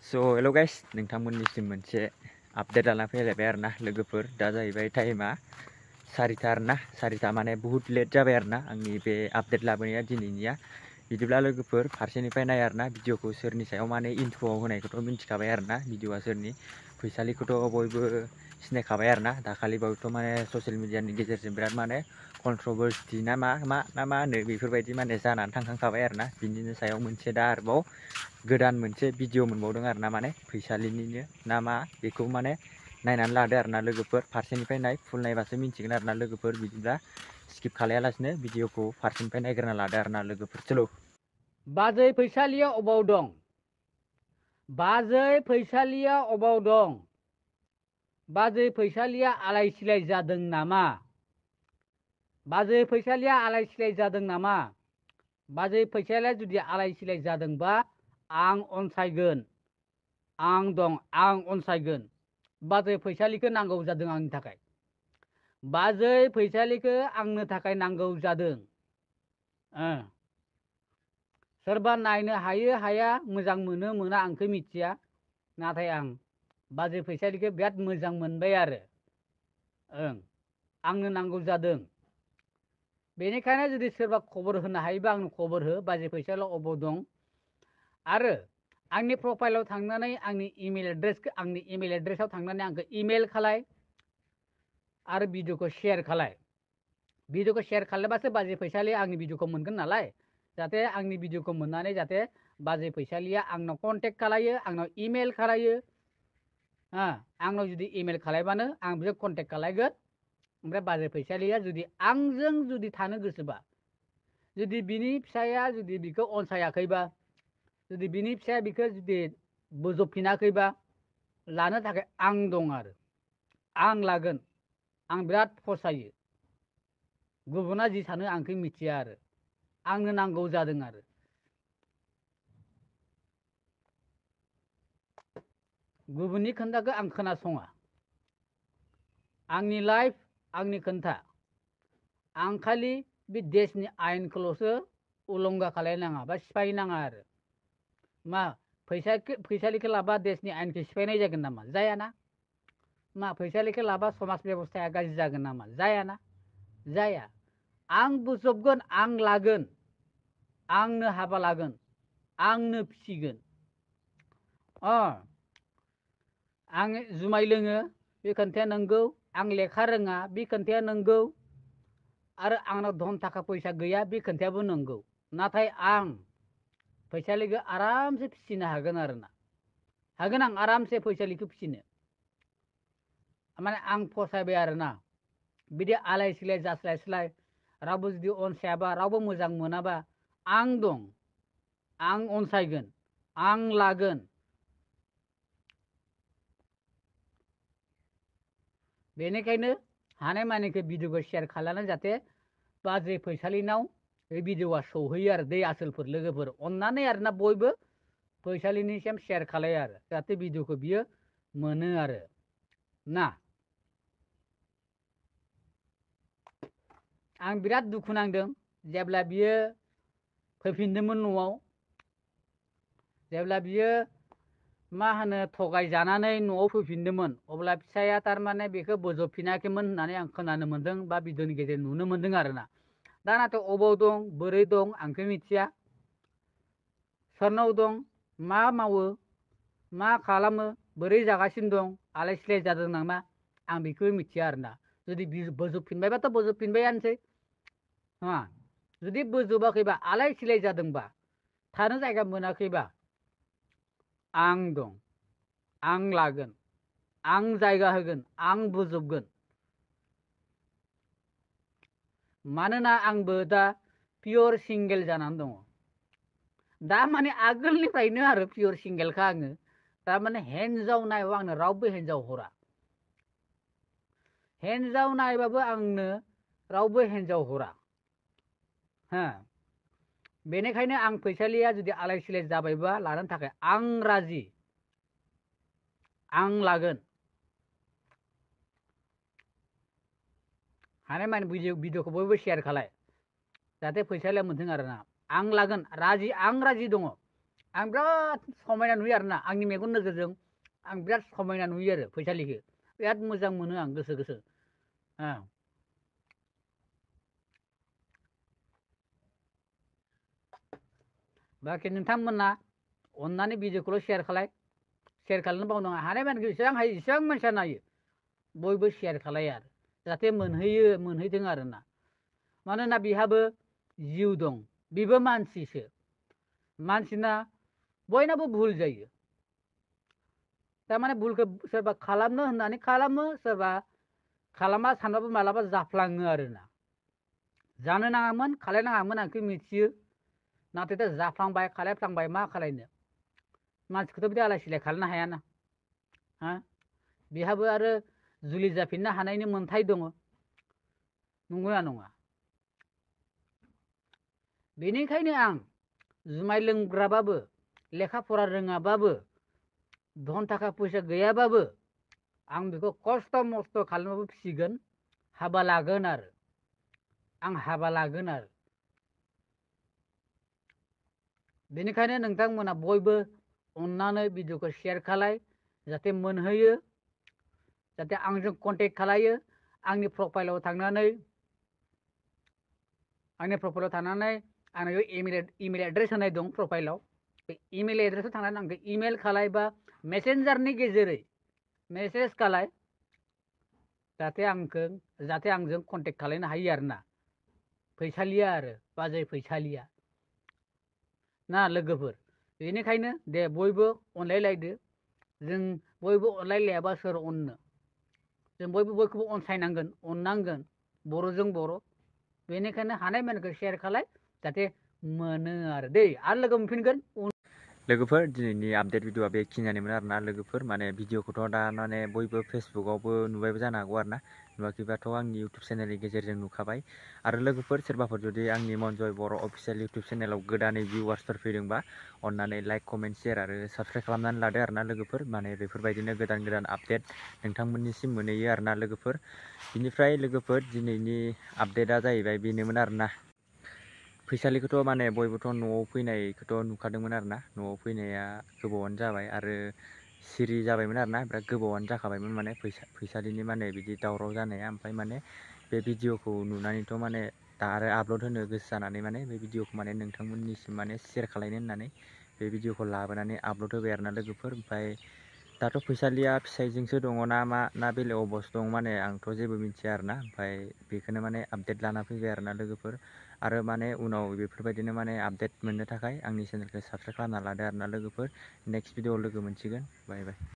हेल' guys नोंथांमोननिसिम मोनसे update लाना फैलायबाय आरोना लोगोफोर दा जाहैबाय टाइमा 4टा आरोना 4टा माने बहुत लेट जाबाय आरोना आंनि बे आपडेट लाबोनाया दिनैनिया बिदिब्ला लोगोफोर फारसेनिफ्राय नाय आरोना भिडिअखौ सोरनि सायाव माने इन्ट्र'आव होनायखौथ' मिन्थिखाबाय आरोना भिडिअआ सोरनि फैसालिखौथ' बयबो सिनायखाबाय आरोना दाखालिबावैथ' माने ससियेल मिडियानि गेजेरजों बिराद माने कन्ट्रभार्सि ना मा होनो बेफोरबायदि माने जानानै थांखांखाबाय आरोना बिनिनो सायाव मोनसे दा आरोबाव गोदान मोनसे भिडिअ मोनबावदों आरोना माने फैसालिनिनो ना मा बेखौ माने नायनानै लादो आरोना लोगोफोर फारसेनिफ्राय नाय फुल नायबासो मिन्थिगोन आरोना लोगोफोर बिदिब्ला स्किप खालायालासिनो भिडिअखौ फारसेनिफ्राय नायग्रोना लादो आरोना लोगोफोर चलो बाजै फैसालिया अबाव दं? बाजै फैसालिया अबाव दं? बाजै फैसालिया आलाय सिलाय जादों नामा? बाजै फैसालिया आलाय सिलाय जादों नामा? बाजै फैसालिया जुदि आलाय सिलाय जादोंबा आं अनसायगोन। आं दं, आं अनसायगोन। बाजै फैसालिखौ नांगौ जादों आंनि थाखाय। बाजै फैसालिखौ आंनो थाखाय नांगौ जादों। सोरबा नायनो हायो हाया मोजां मोनो मोना आंखौ मिथिया, नाथाय आं बाजै फैसालिखौ बिराद मोजां मोनबाय आरो आंनो नांगौ जादों। बेनिखायनो जुदि सोरबा खबर होनो हायोबा आंनो खबर हो बाजै फैसालिया अबाव दं। आरो आंनि प्रफाइलाव थांनानै आंनि इमेल एड्रेसाव थांनानै आंखौ इमेल खालाय आरो भिडिअखौ शेयार खालाय। भिडिअखौ शेयार खालामबासो बाजै फैसालिया आंनि भिडिअखौ मोनगोन नालाय, जाहाथे आंनि भिडिअखौ मोननानै जाहाथे बाजै फैसालिया आंनाव कन्टेक्ट खालायो, आंनाव इमेल खालायो। आंनाव जुदि इमेल खालायबानो आं बिखौ कन्टेक्ट खालायगोन। ओमफ्राय बाजै फैसालिया जुदि आंजों जुदि थानो गोसोबा, जुदि बिनि फिसाया जुदि बिखौ अनसायाखैबा, जुदि बिनि फिसाया बिखौ जुदि बोजबफिनाखैबा, लानो थाखाय आं दं आरो आं लागोन। आं बिराद फसायो। गुबुना जि सानो आंखौ मिथिया आरो आंनो नांगौ जादों आरो गुबुननि खोन्थाखौ आं खोनासङा। आंनि लाइफ आंनि खोन्था। आं खालि बे देशनि आयेनखौल'सो उलंघा खालायनाङा बा सिफायनाङा आरो मा फैसालिखौ लाबा देशनि आयेनखौ सिफायनाय जागोन नामा? जायाना। मा फैसालिखौ लाबा समाज बेबस्थाया गाज्रि जागोन नामा? जायाना। जाया। आं बोजबगोन, आं लागोन, आंनो हाबा लागोन, आंनो फिसिगोन। आं जुमाय लोङो बे खोन्थाया नंगौ, आं लेखा रोङा बे खोन्थाया नंगौ, आरो आंनाव धन थाखा फैसा गैया बे खोन्थायाबो नंगौ। नाथाय आं फैसालिखौ आरामसे फिसिनो हागोन आरोना हागोन। आं आरामसे फैसालिखौ फिसिनो माने आं फसायबाय आरोना। बिदि आलाय सिलाय जास्लायस्लाय रावबो जुदि अनसायाबा, रावबो मोजां मोनाबा, आं दं, आं अनसायगोन, आं लागोन। बेनिखायनो हानायमानिखौ भिडिअखौ शेयार खालामनानै जाहाथे बाजै फैसालिनाव बे भिडिअआ सौहैयो आरो दै आसोलफोर लोगोफोर अननानै आरोना बयबो फैसालिनिसिम शेयार खालायो आरो जाहाथे भिडिअखौ बियो मोनो आरो ना। आं बिराद दुखु नांदों जेब्ला बियो फैफिनदोंमोन न'आव, जेब्ला बियो मा होनो थगायजानानै न'आव फैफिनदोंमोन, अब्ला फिसाया थारमाने बेखौ बोजबफिनाखैमोन होननानै आं खोनानो मोन्दों बा भिडिअनि गेजेरजों नुनो मोन्दों आरोना। दा नाथाय अबाव दं, बोरै दं आंखौ मिथिया, सोरनाव दं, मा मावो, मा खालामो, बोरै जागासिनो दं, आलाय सिलाय जादों नामा, आं बेखौ मिथिया आरोना। जुदि बोजबफिनबायबाथ' बोजबफिनबायानोसै। जुदि बोजबाखैबा, आलाय सिलाय जादोंबा, थानो जायगा मोनाखैबा, आं दं, आं लागोन, आं जायगा होगोन, आं बोजबगोन। मानोना आंबो दा पियर सिंगेल जानानै दङ। दा माने आगोलनिफ्रायनो आरो पियर सिंगेलखा आङो। थारमाने हिन्जाव नायबाबो आंनो रावबो हिन्जाव हरा। हिन्जाव नायबाबो आंनो रावबो हिन्जाव हरा। बेनिखायनो आं फैसालिया जुदि आलाय सिलाय जाबायबा लानो थाखाय आं राजि, आं लागोन। हानायमानि भिडिअखौ बयबो शेयार खालाय जाहाथे फैसालिया मोनथों आरोना। आं लागोन, राजि, आं राजि दङ। आं बिराद समायना नुयो आरोना आंनि मेगन नोजोरजों आं बिराद समायना नुयो आरो फैसालिखौ बिराद मोजां मोनो आं गोसो बाखि नोंथांमोना अननानै भिडिअखौल' शेयार खालामनो बावनाङा हानाय मानसिखौ जेसेबां हायो एसेबां मानसिया नायो बयबो शेयार खालायो आरो जाहाथे मोनहैथों आरोना मानोना बिहाबो जिउ दं बेबो मानसिसो मानसिना बयनाबो भुल जायो थारमाने भुलखौ सोरबा खालामनो होननानै खालामो सोरबा खालामा सानबाबो मालाबा जाफ्लाङो आरोना जानो नाङामोन खालायनाङामोन आंखौ मिथियो नाथाय दा जाफ्लांबाय खालायफ्लांबाय मा खालायनो मानसिखौथ' बिदि आलाय सिलाय खालामनो हायाना हा बिहाबो आरो जुलि जाफिननो हानायनि मोन्थाय दङ नंगौना नङा बेनिखायनो आं जुमाय लोंग्राबाबो लेखा फरा रोङाबाबो धन थाखा फैसा गैयाबाबो आं बेखौ खस्थ' मस्थ' खालामबाबो फिसिगोन हाबा लागोन आरो आं हाबा लागोन आरो बेनिखायनो नोंथांमोना बयबो अननानै भिडिअखौ शेयार खालाय जाहाथे मोनहैयो जाहाथे आंजों कन्टेक्ट खालायो आंनि प्रफाइलाव थांनानै आंनो इमेल एड्रेस होनाय दं प्रफाइलाव बे इमेल एड्रेसाव थांनानै आंखौ इमेल खालायबा मेसेन्जारनि गेजेरै मेसेज खालाय जाहाथे आंजों कन्टेक्ट खालायनो हायो आरोना फैसालिया आरो बाजै फैसालिया ना लोगोफोर बेनिखायनो दे बयबो अनलायलायदो जों बयबो अनलायलायाबा सोर अननो जों बयबो बयखौबो अनसायनांगोन अननांगोन बर'जों बर' बेनिखायनो हानाय मानसिखौ शेयार खालाय जाहाथे मोनो आरो दै आरो लोगो मोनफिनगोन लोगोफोर दिनैनि आपडेट भिडिअआ बेखिनियानोमोन आरोना लोगोफोर माने भिडिअखौथ' दा माने बयबो फेसबुकआवबो नुबायबो जानो हागौ आरोना नुवाखैबाथ' आंनि इउटुब चेनेलनि गेजेरजों नुखाबाय आरो लोगोफोर सोरबाफोर जुदि आंनि मनजय बर' अफिसियेल इउटुब चेनेलाव गोदानै भिउवार्सफोर फैदोंबा अननानै लाइक कमेन्ट शेयार आरो साबस्क्राइब खालामनानै लादो आरोना लोगोफोर माने बेफोरबायदिनो गोदान आपडेट नोंथांमोननिसिम मोनहैयो आरोना लोगोफोर बिनिफ्राय लोगोफोर दिनैनि आपडेटआ जाहैबाय बेनोमोन आरोना फैसालिखौथ' माने बयबोथ' न'आव फैनायखौथ' नुखादोंमोन आरोना न'आव फैनाया गोबावानो जाबाय आरो सिरि जाबायमोन आरोना बिराद गोबावानो जाखाबायमोन माने फैसालिनि माने बिदि दावराव जानाया ओमफ्राय माने बे भिडिअखौ नुनानैथ' माने दा आरो आपल'ड होनो गोसो जानानै माने बे भिडिअखौ माने नोंथांमोननिसिम माने शेयार खालायनो होननानै बे भिडिअखौ लाबोनानै आपल'ड होबाय आरोना लोगोफोर ओमफ्राय दाथ' फैसालिया फिसाइजोंसो दङ ना बेलेग अबस दं माने आंथ' जेबो मिथिया आरोना ओमफ्राय बेखौनो माने आपडेट लाना फैबाय आरोना लोगोफोर आरो माने उनाव बेफोरबायदिनो माने आपडेट मोननो थाखाय आंनि चेनेलखौ साबस्क्राइब खालामना लादो आरोना लोगोफोर नेक्स्ट भिडिअआव लोगो मोनसिगोन बाय बाय।